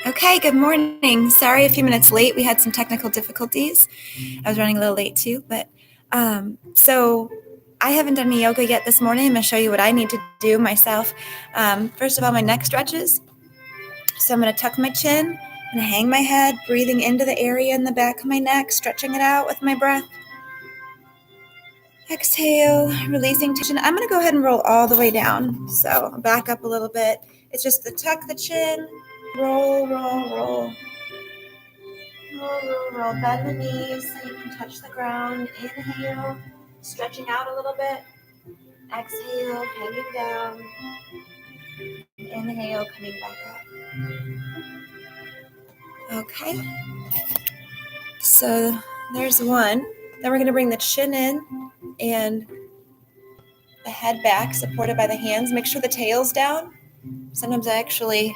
Okay, good morning. Sorry a few minutes late. We had some technical difficulties. I was running a little late too, but so I haven't done any yoga yet this morning. I'm going to show you what I need to do myself. First of all, my neck stretches. So I'm going to tuck my chin and hang my head, breathing into the area in the back of my neck, stretching it out with my breath. Exhale, releasing tension. I'm going to go ahead and roll all the way down. So back up a little bit. It's just the tuck the chin, roll, roll, roll. Roll, roll, roll. Bend the knees so you can touch the ground. Inhale, stretching out a little bit. Exhale, hanging down. Inhale, coming back up. Okay. So there's one. Then we're going to bring the chin in and the head back, supported by the hands. Make sure the tail's down. Sometimes I actually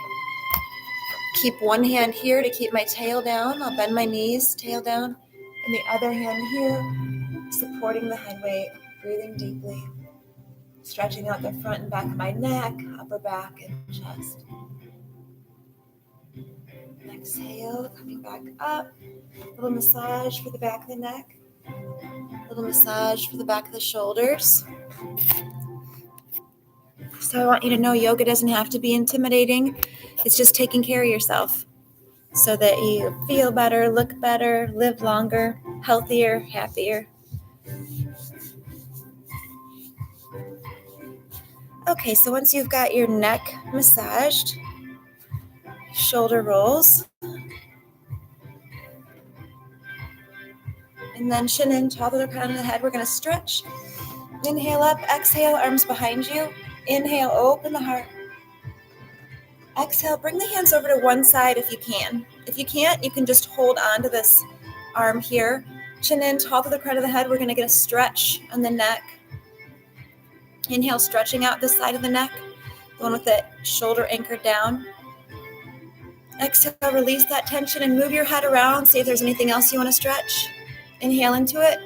keep one hand here to keep my tail down. I'll bend my knees, tail down, and the other hand here, supporting the head weight, breathing deeply, stretching out the front and back of my neck, upper back, and chest. Exhale, coming back up. A little massage for the back of the neck. A little massage for the back of the shoulders. So I want you to know yoga doesn't have to be intimidating. It's just taking care of yourself so that you feel better, look better, live longer, healthier, happier. Okay, so once you've got your neck massaged, shoulder rolls, and then chin in, top of the crown of the head. We're going to stretch. Inhale up, exhale, arms behind you. Inhale, open the heart. Exhale, bring the hands over to one side if you can. If you can't, you can just hold on to this arm here. Chin in, top of the crown of the head. We're going to get a stretch on the neck. Inhale, stretching out this side of the neck, the one with the shoulder anchored down. Exhale, release that tension and move your head around. See if there's anything else you want to stretch. Inhale into it.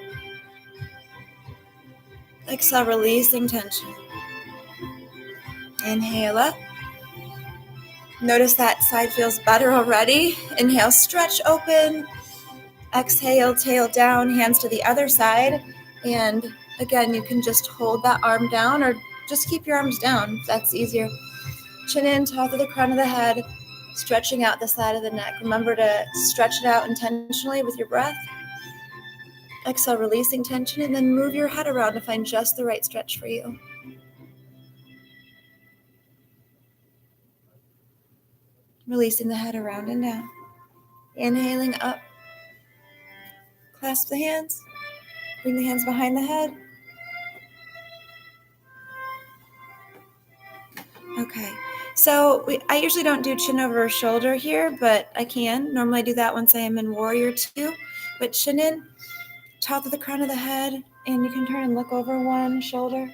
Exhale, releasing tension. Inhale up. Notice that side feels better already. Inhale, stretch open. Exhale, tail down, hands to the other side. And again, you can just hold that arm down or just keep your arms down if that's easier. Chin in, top of the crown of the head, stretching out the side of the neck. Remember to stretch it out intentionally with your breath. Exhale, releasing tension, and then move your head around to find just the right stretch for you. Releasing the head around and down. Inhaling up. Clasp the hands. Bring the hands behind the head. Okay. So I usually don't do chin over shoulder here, but I can. Normally I do that once I am in Warrior 2. But chin in, top of the crown of the head, and you can turn and look over one shoulder.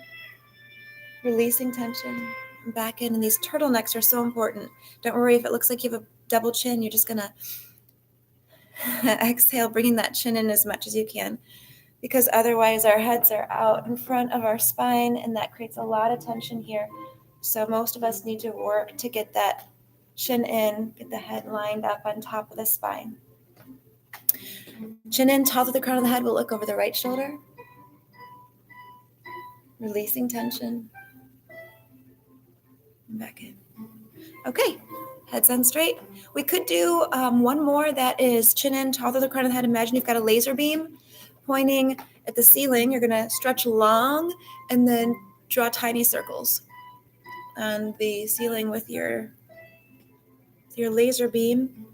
Releasing tension. Back in, and these turtlenecks are so important. Don't worry if it looks like you have a double chin. You're just going to exhale, bringing that chin in as much as you can, because otherwise our heads are out in front of our spine, and that creates a lot of tension here. So most of us need to work to get that chin in, get the head lined up on top of the spine. Chin in, top of the crown of the head. We'll look over the right shoulder. Releasing tension. And back in. Okay, heads on straight. We could do one more that is chin in, top of the crown of the head. Imagine you've got a laser beam pointing at the ceiling. You're going to stretch long and then draw tiny circles on the ceiling with your laser beam.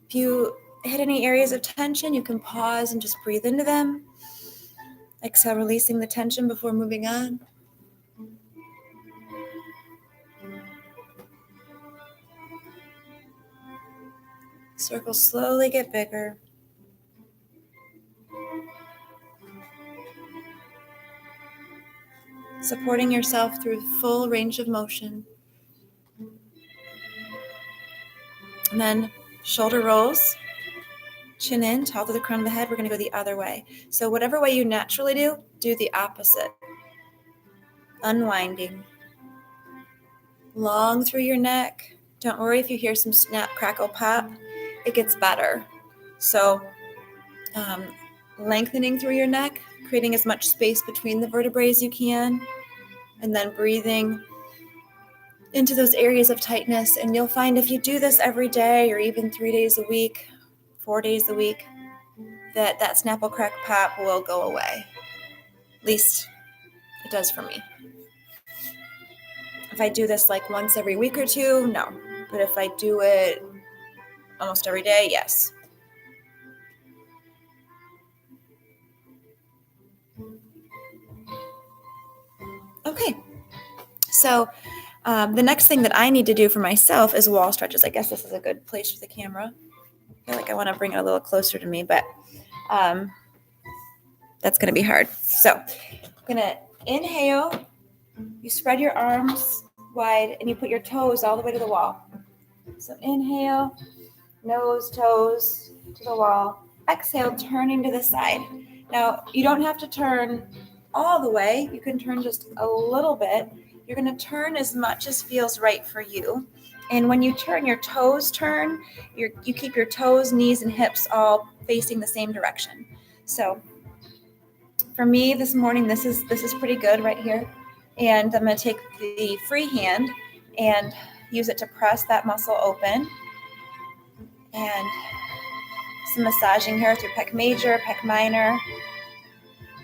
If you hit any areas of tension, you can pause and just breathe into them. Exhale, releasing the tension before moving on. Circles slowly get bigger. Supporting yourself through full range of motion. And then shoulder rolls, chin in, top of the crown of the head. We're going to go the other way. So whatever way you naturally do the opposite. Unwinding. Long through your neck, Don't worry if you hear some snap, crackle, pop. It gets better. So lengthening through your neck, creating as much space between the vertebrae as you can, and then breathing into those areas of tightness. And you'll find if you do this every day or even 3 days a week, 4 days a week, that snapple, crack, pop will go away. At least it does for me. If I do this like once every week or two, no. But if I do it almost every day, yes. Okay. So the next thing that I need to do for myself is wall stretches. I guess this is a good place for the camera. I feel like I want to bring it a little closer to me, but that's going to be hard. So I'm going to inhale. You spread your arms wide and you put your toes all the way to the wall. So inhale, nose, toes to the wall. Exhale, turning to the side. Now, you don't have to turn all the way. You can turn just a little bit. You're going to turn as much as feels right for you. And when you turn, your toes turn. You keep your toes, knees, and hips all facing the same direction. So for me this morning, this is pretty good right here. And I'm going to take the free hand and use it to press that muscle open. And some massaging here through pec major, pec minor.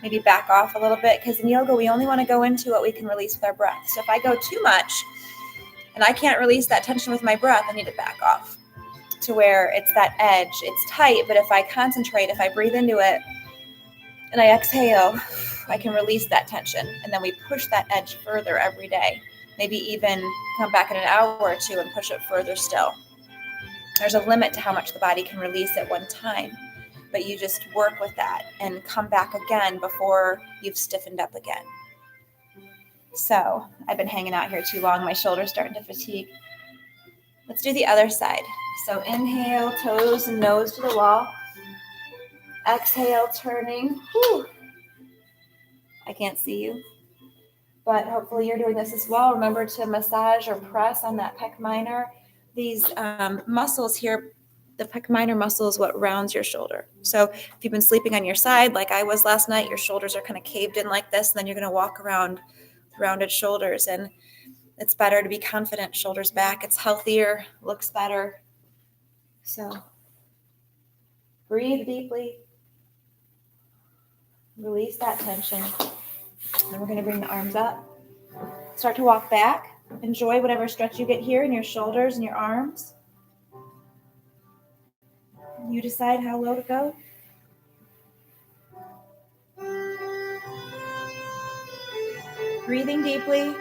Maybe back off a little bit, because in yoga, we only want to go into what we can release with our breath. So if I go too much and I can't release that tension with my breath, I need to back off to where it's that edge. It's tight, but if I concentrate, if I breathe into it and I exhale, I can release that tension. And then we push that edge further every day. Maybe even come back in an hour or two and push it further still. There's a limit to how much the body can release at one time. But you just work with that and come back again before you've stiffened up again. So I've been hanging out here too long. My shoulder's starting to fatigue. Let's do the other side. So inhale, toes and nose to the wall. Exhale, turning. Whew. I can't see you, but hopefully you're doing this as well. Remember to massage or press on that pec minor. These muscles here, the pec minor muscle is what rounds your shoulder. So if you've been sleeping on your side like I was last night, your shoulders are kind of caved in like this, and then you're going to walk around with rounded shoulders. And it's better to be confident, shoulders back. It's healthier, looks better. So breathe deeply. Release that tension. Then we're going to bring the arms up. Start to walk back. Enjoy whatever stretch you get here in your shoulders and your arms. You decide how low to go. Breathing deeply,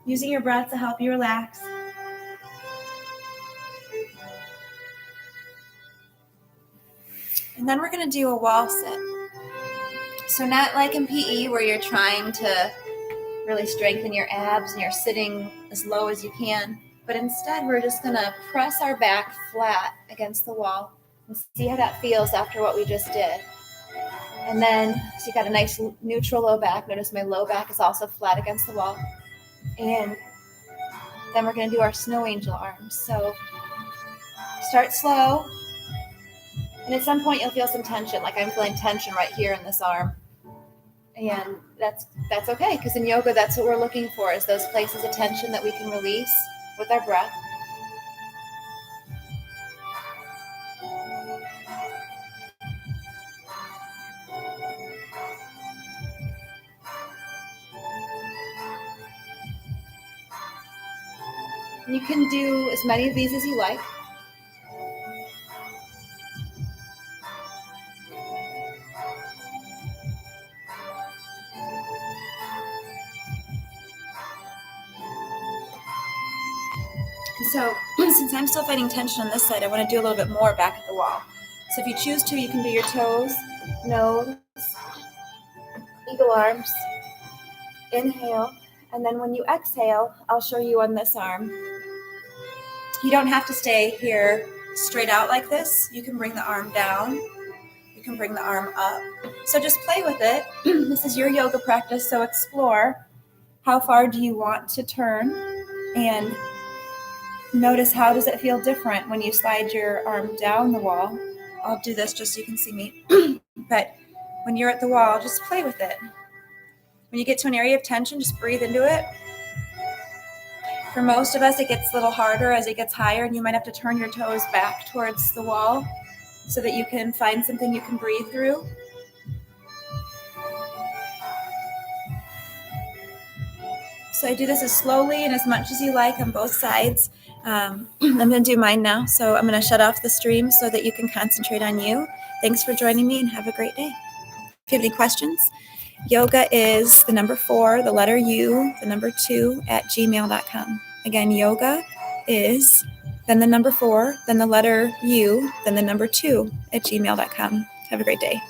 using your breath to help you relax. And then we're going to do a wall sit. So not like in PE where you're trying to really strengthen your abs and you're sitting as low as you can. But instead, we're just going to press our back flat against the wall and see how that feels after what we just did. And then, so you got a nice neutral low back. Notice my low back is also flat against the wall. And then we're going to do our snow angel arms. So start slow. And at some point, you'll feel some tension. Like I'm feeling tension right here in this arm. And that's okay, because in yoga, that's what we're looking for, is those places of tension that we can release with our breath. You can do as many of these as you like. So since I'm still fighting tension on this side, I want to do a little bit more back at the wall. So if you choose to, you can do your toes, nose, eagle arms, inhale, and then when you exhale, I'll show you on this arm. You don't have to stay here straight out like this. You can bring the arm down. You can bring the arm up. So just play with it. This is your yoga practice, so explore how far do you want to turn, and Notice how does it feel different when you slide your arm down the wall. I'll do this just so you can see me. But when you're at the wall, just play with it. When you get to an area of tension, just breathe into it. For most of us, it gets a little harder as it gets higher, and you might have to turn your toes back towards the wall so that you can find something you can breathe through. So I do this as slowly and as much as you like on both sides. I'm going to do mine now, so I'm going to shut off the stream so that you can concentrate on you. Thanks for joining me, and have a great day. If you have any questions, yoga is the number 4, the letter U, the number 2 @gmail.com. Again, yoga is then the number 4, then the letter U, then the number 2 @gmail.com. Have a great day.